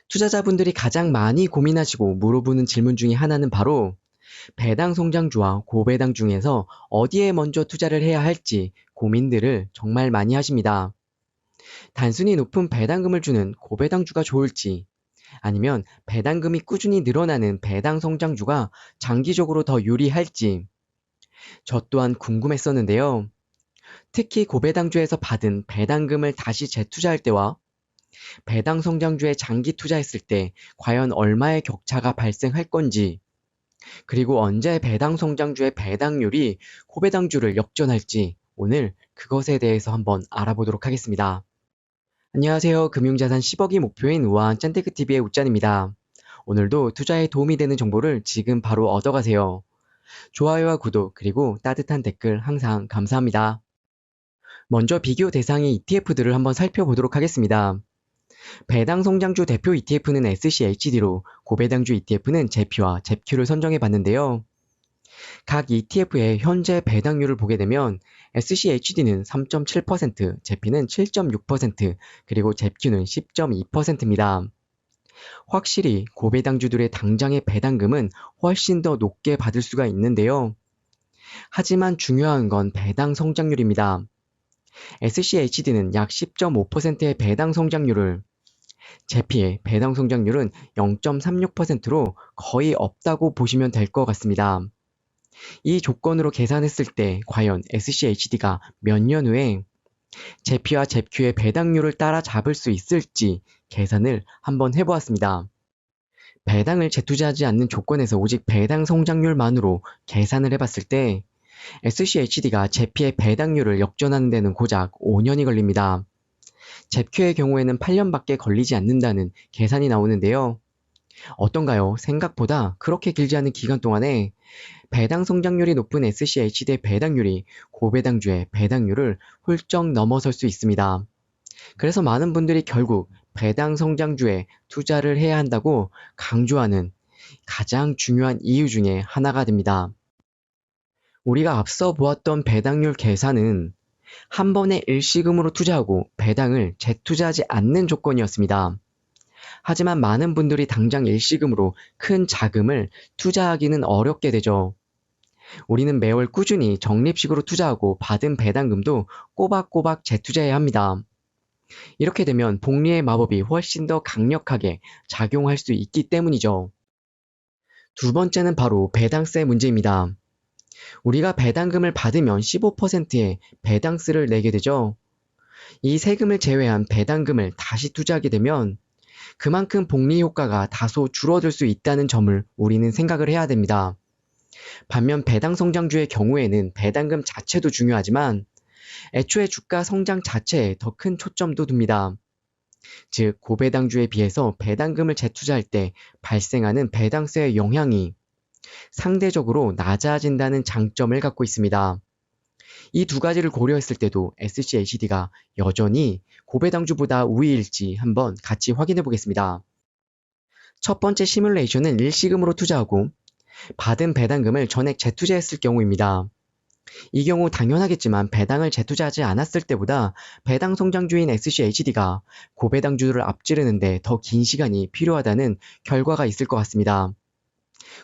투자자분들이 가장 많이 고민하시고 물어보는 질문 중에 하나는 바로 배당 성장주와 고배당 중에서 어디에 먼저 투자를 해야 할지 고민들을 정말 많이 하십니다. 단순히 높은 배당금을 주는 고배당주가 좋을지 아니면 배당금이 꾸준히 늘어나는 배당 성장주가 장기적으로 더 유리할지 저 또한 궁금했었는데요. 특히 고배당주에서 받은 배당금을 다시 재투자할 때와 배당 성장주에 장기 투자했을 때 과연 얼마의 격차가 발생할 건지, 그리고 언제 배당 성장주의 배당률이 고배당주를 역전할지 오늘 그것에 대해서 한번 알아보도록 하겠습니다. 안녕하세요. 금융자산 10억이 목표인 우아한 짠테크TV의 웃짠입니다. 오늘도 투자에 도움이 되는 정보를 지금 바로 얻어가세요. 좋아요와 구독 그리고 따뜻한 댓글 항상 감사합니다. 먼저 비교 대상의 ETF들을 한번 살펴보도록 하겠습니다. 배당 성장주 대표 ETF는 SCHD로 고배당주 ETF는 제피와 잽큐를 선정해 봤는데요. 각 ETF의 현재 배당률을 보게 되면 SCHD는 3.7%, 제피는 7.6%, 그리고 잽큐는 10.2%입니다. 확실히 고배당주들의 당장의 배당금은 훨씬 더 높게 받을 수가 있는데요. 하지만 중요한 건 배당 성장률입니다. SCHD는 약 10.5%의 배당 성장률을, 제피의 배당 성장률은 0.36%로 거의 없다고 보시면 될 것 같습니다. 이 조건으로 계산했을 때 과연 SCHD가 몇 년 후에 제피와 잽큐의 배당률을 따라잡을 수 있을지 계산을 한번 해보았습니다. 배당을 재투자하지 않는 조건에서 오직 배당 성장률만으로 계산을 해봤을 때 SCHD가 제피의 배당률을 역전하는 데는 고작 5년이 걸립니다. 잽큐의 경우에는 8년밖에 걸리지 않는다는 계산이 나오는데요. 어떤가요? 생각보다 그렇게 길지 않은 기간 동안에 배당 성장률이 높은 SCHD의 배당률이 고배당주의 배당률을 훌쩍 넘어설 수 있습니다. 그래서 많은 분들이 결국 배당 성장주에 투자를 해야 한다고 강조하는 가장 중요한 이유 중에 하나가 됩니다. 우리가 앞서 보았던 배당률 계산은 한 번에 일시금으로 투자하고 배당을 재투자하지 않는 조건이었습니다. 하지만 많은 분들이 당장 일시금으로 큰 자금을 투자하기는 어렵게 되죠. 우리는 매월 꾸준히 적립식으로 투자하고 받은 배당금도 꼬박꼬박 재투자해야 합니다. 이렇게 되면 복리의 마법이 훨씬 더 강력하게 작용할 수 있기 때문이죠. 두 번째는 바로 배당세 문제입니다. 우리가 배당금을 받으면 15%의 배당세를 내게 되죠. 이 세금을 제외한 배당금을 다시 투자하게 되면 그만큼 복리 효과가 다소 줄어들 수 있다는 점을 우리는 생각을 해야 됩니다. 반면 배당 성장주의 경우에는 배당금 자체도 중요하지만 애초에 주가 성장 자체에 더 큰 초점도 둡니다. 즉 고배당주에 비해서 배당금을 재투자할 때 발생하는 배당세의 영향이 상대적으로 낮아진다는 장점을 갖고 있습니다. 이 두 가지를 고려했을 때도 SCHD가 여전히 고배당주보다 우위일지 한번 같이 확인해 보겠습니다. 첫 번째 시뮬레이션은 일시금으로 투자하고 받은 배당금을 전액 재투자했을 경우입니다. 이 경우 당연하겠지만 배당을 재투자하지 않았을 때보다 배당 성장주인 SCHD가 고배당주를 앞지르는데 더 긴 시간이 필요하다는 결과가 있을 것 같습니다.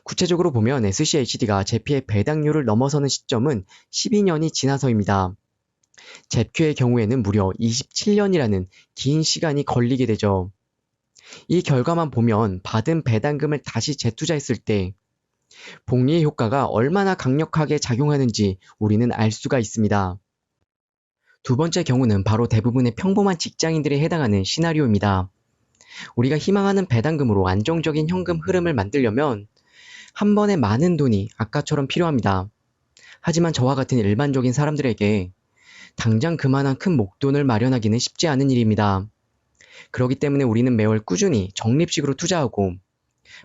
구체적으로 보면 SCHD가 제피의 배당률을 넘어서는 시점은 12년이 지나서입니다. 잽큐의 경우에는 무려 27년이라는 긴 시간이 걸리게 되죠. 이 결과만 보면 받은 배당금을 다시 재투자했을 때 복리의 효과가 얼마나 강력하게 작용하는지 우리는 알 수가 있습니다. 두 번째 경우는 바로 대부분의 평범한 직장인들이 해당하는 시나리오입니다. 우리가 희망하는 배당금으로 안정적인 현금 흐름을 만들려면 한 번에 많은 돈이 아까처럼 필요합니다. 하지만 저와 같은 일반적인 사람들에게 당장 그만한 큰 목돈을 마련하기는 쉽지 않은 일입니다. 그렇기 때문에 우리는 매월 꾸준히 적립식으로 투자하고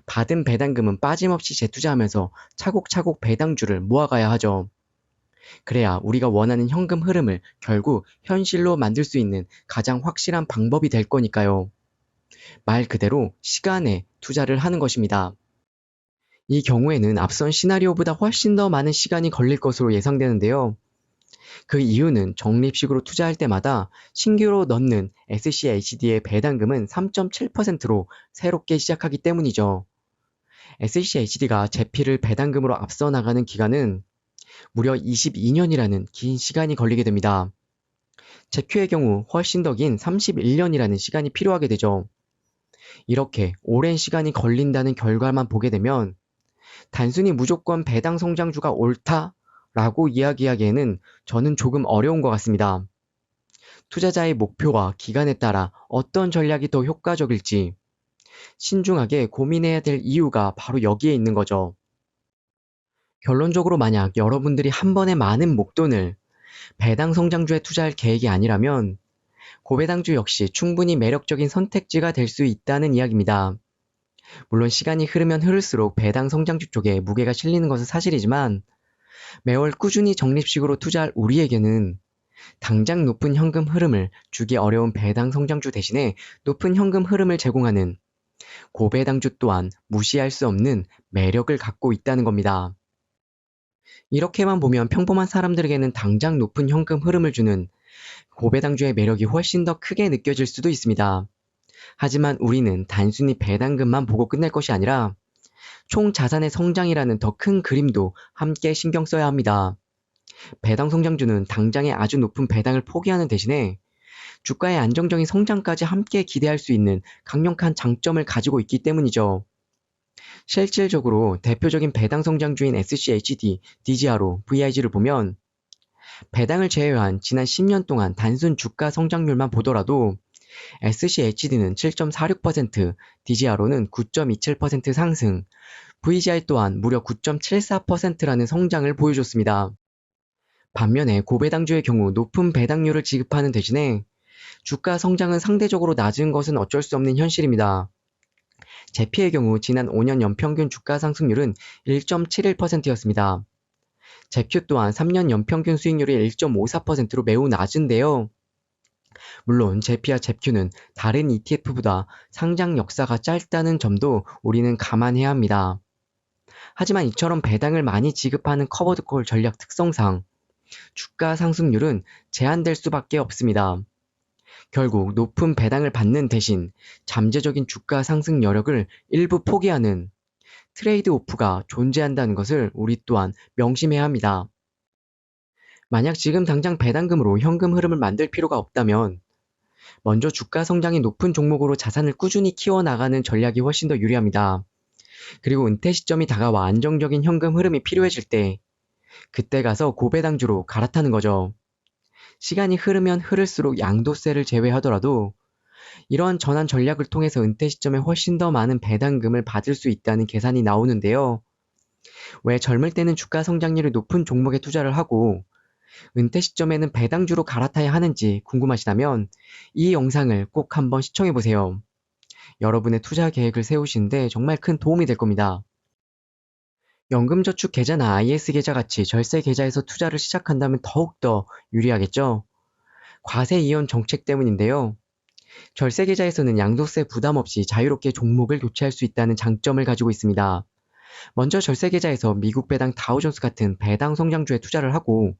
받은 배당금은 빠짐없이 재투자하면서 차곡차곡 배당주를 모아가야 하죠. 그래야 우리가 원하는 현금 흐름을 결국 현실로 만들 수 있는 가장 확실한 방법이 될 거니까요. 말 그대로 시간에 투자를 하는 것입니다. 이 경우에는 앞선 시나리오보다 훨씬 더 많은 시간이 걸릴 것으로 예상되는데요. 그 이유는 적립식으로 투자할 때마다 신규로 넣는 SCHD의 배당금은 3.7%로 새롭게 시작하기 때문이죠. SCHD가 제피를 배당금으로 앞서 나가는 기간은 무려 22년이라는 긴 시간이 걸리게 됩니다. 제큐의 경우 훨씬 더 긴 31년이라는 시간이 필요하게 되죠. 이렇게 오랜 시간이 걸린다는 결과만 보게 되면 단순히 무조건 배당 성장주가 옳다라고 이야기하기에는 저는 조금 어려운 것 같습니다. 투자자의 목표와 기간에 따라 어떤 전략이 더 효과적일지 신중하게 고민해야 될 이유가 바로 여기에 있는 거죠. 결론적으로 만약 여러분들이 한 번에 많은 목돈을 배당 성장주에 투자할 계획이 아니라면 고배당주 역시 충분히 매력적인 선택지가 될 수 있다는 이야기입니다. 물론 시간이 흐르면 흐를수록 배당 성장주 쪽에 무게가 실리는 것은 사실이지만 매월 꾸준히 적립식으로 투자할 우리에게는 당장 높은 현금 흐름을 주기 어려운 배당 성장주 대신에 높은 현금 흐름을 제공하는 고배당주 또한 무시할 수 없는 매력을 갖고 있다는 겁니다. 이렇게만 보면 평범한 사람들에게는 당장 높은 현금 흐름을 주는 고배당주의 매력이 훨씬 더 크게 느껴질 수도 있습니다. 하지만 우리는 단순히 배당금만 보고 끝낼 것이 아니라 총 자산의 성장이라는 더 큰 그림도 함께 신경 써야 합니다. 배당 성장주는 당장의 아주 높은 배당을 포기하는 대신에 주가의 안정적인 성장까지 함께 기대할 수 있는 강력한 장점을 가지고 있기 때문이죠. 실질적으로 대표적인 배당 성장주인 SCHD, DGRO, VIG를 보면 배당을 제외한 지난 10년 동안 단순 주가 성장률만 보더라도 SCHD는 7.46%, DGRO는 9.27% 상승, VGI 또한 무려 9.74%라는 성장을 보여줬습니다. 반면에 고배당주의 경우 높은 배당률을 지급하는 대신에 주가 성장은 상대적으로 낮은 것은 어쩔 수 없는 현실입니다. 제피의 경우 지난 5년 연평균 주가 상승률은 1.71%였습니다. 제큐 또한 3년 연평균 수익률이 1.54%로 매우 낮은데요. 물론 제피와 제큐는 다른 ETF보다 상장 역사가 짧다는 점도 우리는 감안해야 합니다. 하지만 이처럼 배당을 많이 지급하는 커버드콜 전략 특성상 주가 상승률은 제한될 수밖에 없습니다. 결국 높은 배당을 받는 대신 잠재적인 주가 상승 여력을 일부 포기하는 트레이드 오프가 존재한다는 것을 우리 또한 명심해야 합니다. 만약 지금 당장 배당금으로 현금 흐름을 만들 필요가 없다면 먼저 주가 성장이 높은 종목으로 자산을 꾸준히 키워나가는 전략이 훨씬 더 유리합니다. 그리고 은퇴 시점이 다가와 안정적인 현금 흐름이 필요해질 때 그때 가서 고배당주로 갈아타는 거죠. 시간이 흐르면 흐를수록 양도세를 제외하더라도 이러한 전환 전략을 통해서 은퇴 시점에 훨씬 더 많은 배당금을 받을 수 있다는 계산이 나오는데요. 왜 젊을 때는 주가 성장률이 높은 종목에 투자를 하고 은퇴 시점에는 배당주로 갈아타야 하는지 궁금하시다면 이 영상을 꼭 한번 시청해보세요. 여러분의 투자 계획을 세우시는데 정말 큰 도움이 될 겁니다. 연금저축 계좌나 IS 계좌 같이 절세 계좌에서 투자를 시작한다면 더욱더 유리하겠죠? 과세 이혼 정책 때문인데요. 절세 계좌에서는 양도세 부담 없이 자유롭게 종목을 교체할 수 있다는 장점을 가지고 있습니다. 먼저 절세 계좌에서 미국 배당 다우존스 같은 배당 성장주에 투자를 하고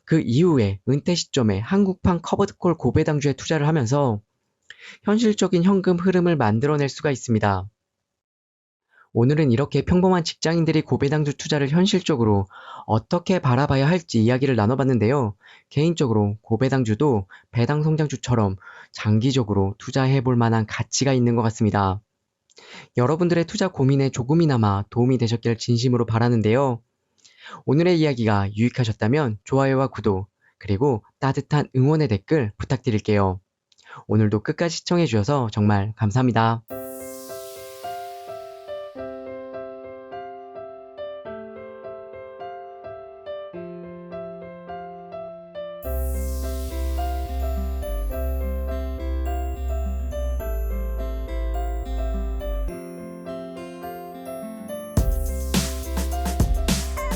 그 이후에 은퇴 시점에 한국판 커버드콜 고배당주에 투자를 하면서 현실적인 현금 흐름을 만들어낼 수가 있습니다. 오늘은 이렇게 평범한 직장인들이 고배당주 투자를 현실적으로 어떻게 바라봐야 할지 이야기를 나눠봤는데요. 개인적으로 고배당주도 배당 성장주처럼 장기적으로 투자해 볼 만한 가치가 있는 것 같습니다. 여러분들의 투자 고민에 조금이나마 도움이 되셨길 진심으로 바라는데요. 오늘의 이야기가 유익하셨다면 좋아요와 구독, 그리고 따뜻한 응원의 댓글 부탁드릴게요. 오늘도 끝까지 시청해 주셔서 정말 감사합니다.